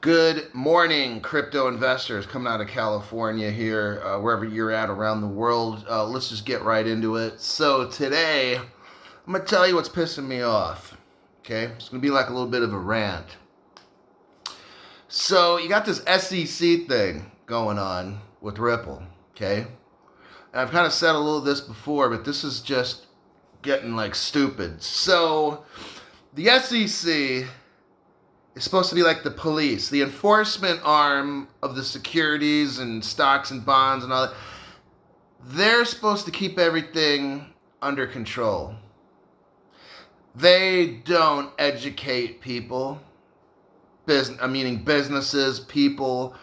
Good morning, crypto investors coming out of California here, wherever you're at around the world. Let's just get right into it. So today, I'm going to tell you what's pissing me off. Okay? It's going to be like a little bit of a rant. So you got this SEC thing going on with Ripple. Okay? And I've kind of said a little of this before, but this is just getting like stupid. So the SEC is supposed to be like the police, the enforcement arm of the securities and stocks and bonds and all that. They're supposed to keep everything under control. They don't educate people, meaning businesses, people.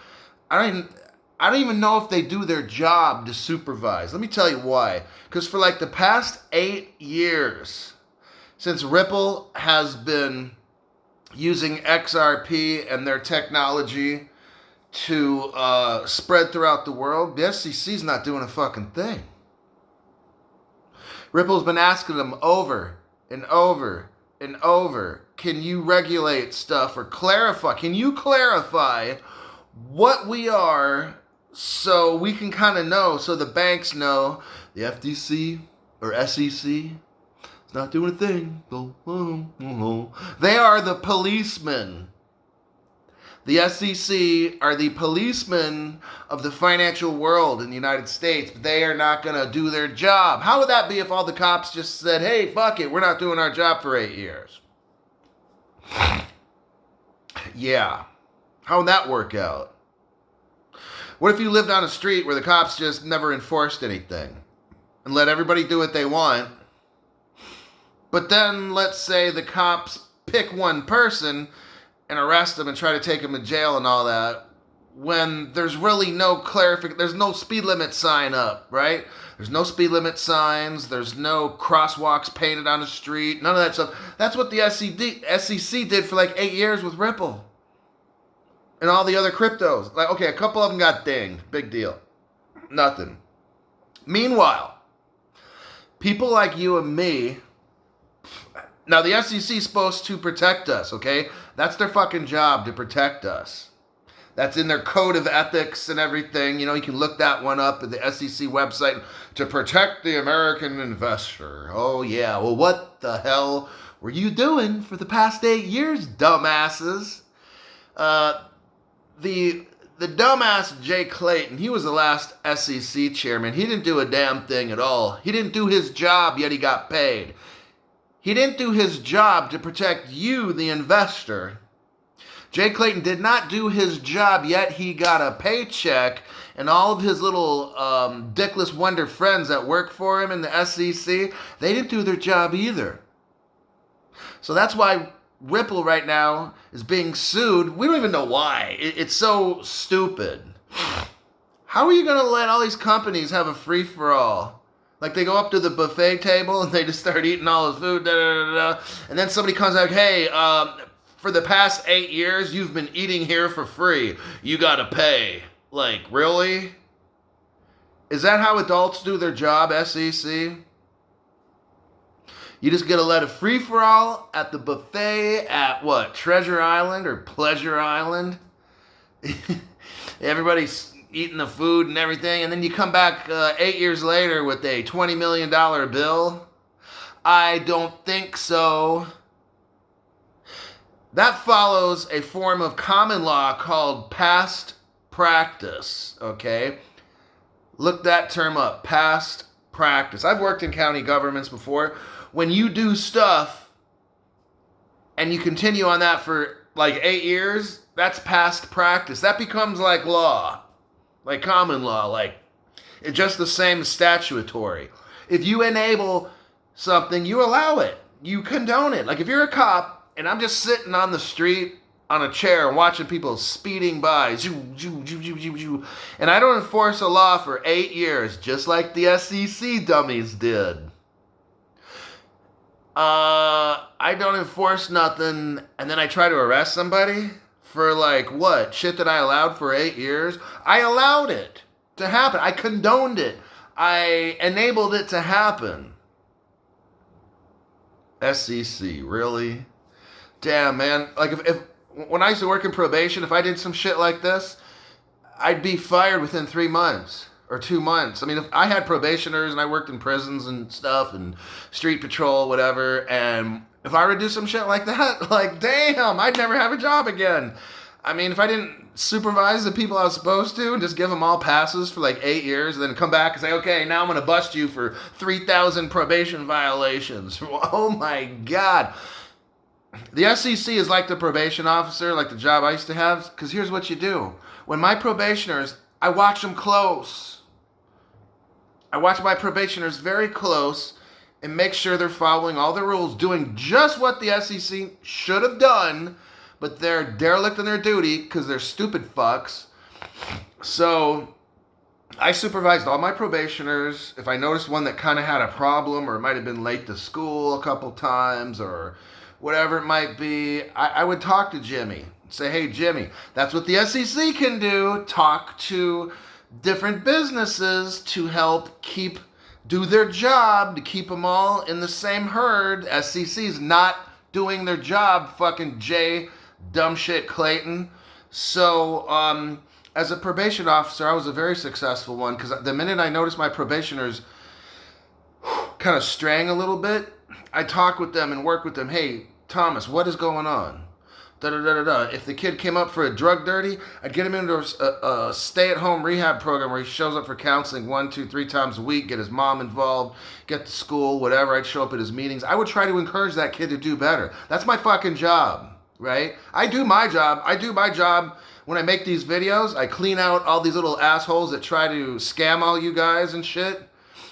I don't even know if they do their job to supervise. Let me tell you why. Because for like the past 8 years, since Ripple has been using XRP and their technology to spread throughout the world, the SEC's not doing a fucking thing. Ripple's been asking them over and over and over, can you regulate stuff or clarify? Can you clarify what we are so we can kind of know, so the banks know, the FTC or SEC not doing a thing. They are the policemen. The SEC are the policemen of the financial world in the United States, but they are not going to do their job. How would that be if all the cops just said, hey, fuck it, we're not doing our job for 8 years? Yeah. How would that work out? What if you lived on a street where the cops just never enforced anything and let everybody do what they want? But then, let's say the cops pick one person and arrest them and try to take them to jail and all that, when there's really no clarification, there's no speed limit sign up, right? There's no speed limit signs, there's no crosswalks painted on the street, none of that stuff. That's what the SEC did for like 8 years with Ripple and all the other cryptos. Like, okay, a couple of them got dinged, big deal. Nothing. Meanwhile, people like you and me, now, the SEC is supposed to protect us, okay? That's their fucking job, to protect us. That's in their code of ethics and everything. You know, you can look that one up at the SEC website. To protect the American investor. Oh, yeah. Well, what the hell were you doing for the past 8 years, dumbasses? The dumbass Jay Clayton, he was the last SEC chairman. He didn't do a damn thing at all. He didn't do his job, yet he got paid. He didn't do his job to protect you, the investor. Jay Clayton did not do his job, yet he got a paycheck, and all of his little dickless wonder friends that work for him in the SEC, they didn't do their job either. So that's why Ripple right now is being sued. We don't even know why. It's so stupid. How are you going to let all these companies have a free-for-all? Like, they go up to the buffet table and they just start eating all the food, and then somebody comes out, hey, for the past 8 years, you've been eating here for free. You gotta pay. Like, really? Is that how adults do their job, SEC? You just get to let a free-for-all at the buffet at what? Treasure Island or Pleasure Island? Everybody's eating the food and everything, and then you come back 8 years later with a $20 million bill? I don't think so. That follows a form of common law called past practice, okay? Look that term up, past practice. I've worked in county governments before. When you do stuff and you continue on that for like 8 years, that's past practice. That becomes like law. Like common law, like it's just the same as statutory. If you enable something, you allow it. You condone it. Like if you're a cop and I'm just sitting on the street on a chair and watching people speeding by, and I don't enforce a law for 8 years, just like the SEC dummies did. I don't enforce nothing, and then I try to arrest somebody for like what? Shit that I allowed for 8 years? I allowed it to happen. I condoned it. I enabled it to happen. SEC, really? Damn, man. Like if when I used to work in probation, if I did some shit like this, I'd be fired within 3 months or 2 months. I mean, if I had probationers and I worked in prisons and stuff and street patrol, whatever, and if I were to do some shit like that, like, damn, I'd never have a job again. I mean, if I didn't supervise the people I was supposed to and just give them all passes for like 8 years and then come back and say, okay, now I'm going to bust you for 3,000 probation violations. Oh my God. The SEC is like the probation officer, like the job I used to have, because here's what you do. When my probationers, I watch them close. I watch my probationers very close and make sure they're following all the rules, doing just what the SEC should have done, but they're derelict in their duty because they're stupid fucks. So I supervised all my probationers. If I noticed one that kind of had a problem or might have been late to school a couple times or whatever it might be, I would talk to Jimmy. Say, hey, Jimmy, that's what the SEC can do. Talk to different businesses to help do their job, to keep them all in the same herd. SEC's not doing their job, fucking Jay dumb shit Clayton. So, as a probation officer, I was a very successful one because the minute I noticed my probationers kind of straying a little bit, I talk with them and work with them. Hey, Thomas, what is going on? If the kid came up for a drug dirty, I'd get him into a stay-at-home rehab program where he shows up for counseling 1, 2, 3 times a week, get his mom involved, get to school, whatever. I'd show up at his meetings. I would try to encourage that kid to do better. That's my fucking job, right? I do my job when I make these videos. I clean out all these little assholes that try to scam all you guys and shit.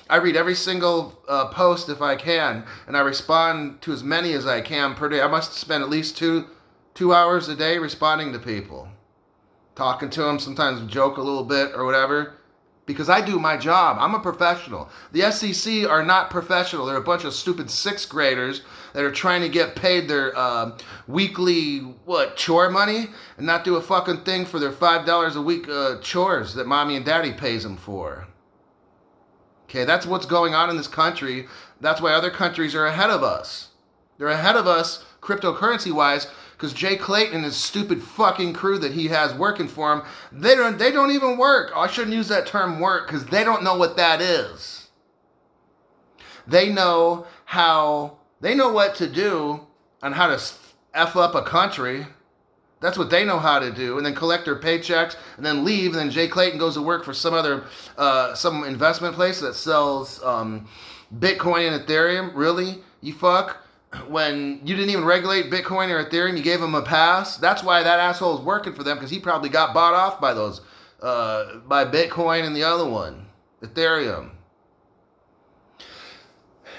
I read every single post if I can, and I respond to as many as I can per day. I must spend at least two hours a day responding to people, talking to them, sometimes joke a little bit or whatever, because I do my job. I'm a professional. The SEC are not professional. They're a bunch of stupid 6th graders that are trying to get paid their weekly, chore money and not do a fucking thing for their $5 a week chores that mommy and daddy pays them for. Okay, that's what's going on in this country. That's why other countries are ahead of us. They're ahead of us cryptocurrency-wise because Jay Clayton and his stupid fucking crew that he has working for him, they don't even work. I shouldn't use that term work because they don't know what that is. They know what to do on how to F up a country. That's what they know how to do, and then collect their paychecks, and then leave, and then Jay Clayton goes to work for some other, some investment place that sells Bitcoin and Ethereum. Really? You fuck? When you didn't even regulate Bitcoin or Ethereum, you gave him a pass? That's why that asshole is working for them, because he probably got bought off by those, by Bitcoin and the other one, Ethereum.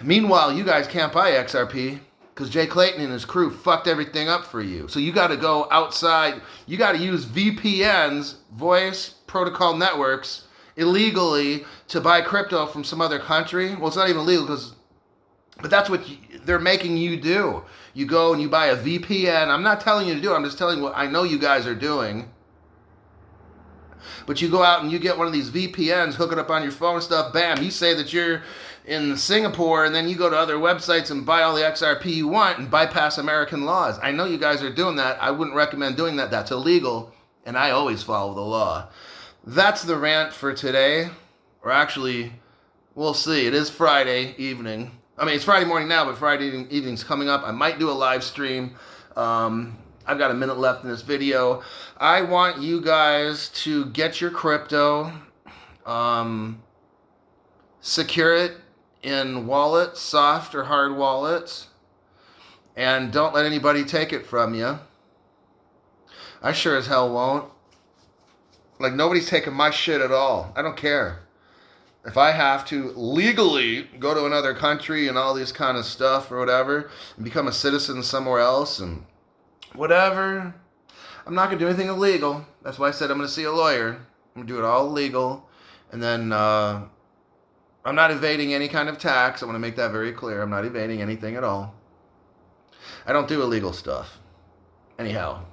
Meanwhile, you guys can't buy XRP, because Jay Clayton and his crew fucked everything up for you. So you got to go outside. You got to use VPNs, voice protocol networks, illegally to buy crypto from some other country. Well, it's not even legal, but that's what they're making you do. You go and you buy a VPN. I'm not telling you to do it. I'm just telling you what I know you guys are doing. But you go out and you get one of these VPNs, hook it up on your phone and stuff, bam, you say that you're in Singapore, and then you go to other websites and buy all the XRP you want and bypass American laws. I know you guys are doing that. I wouldn't recommend doing that. That's illegal, and I always follow the law. That's the rant for today. Or actually, we'll see. It is Friday evening. I mean, it's Friday morning now, but Friday evening's coming up. I might do a live stream. I've got a minute left in this video. I want you guys to get your crypto, secure it in wallets, soft or hard wallets, and don't let anybody take it from you. I sure as hell won't. Like, nobody's taking my shit at all. I don't care. If I have to legally go to another country and all this kind of stuff or whatever, and become a citizen somewhere else and whatever, I'm not going to do anything illegal. That's why I said I'm going to see a lawyer. I'm going to do it all legal. And then I'm not evading any kind of tax. I want to make that very clear. I'm not evading anything at all. I don't do illegal stuff. Anyhow,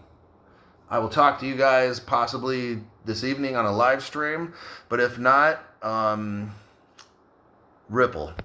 I will talk to you guys possibly this evening on a live stream. But if not, Ripple.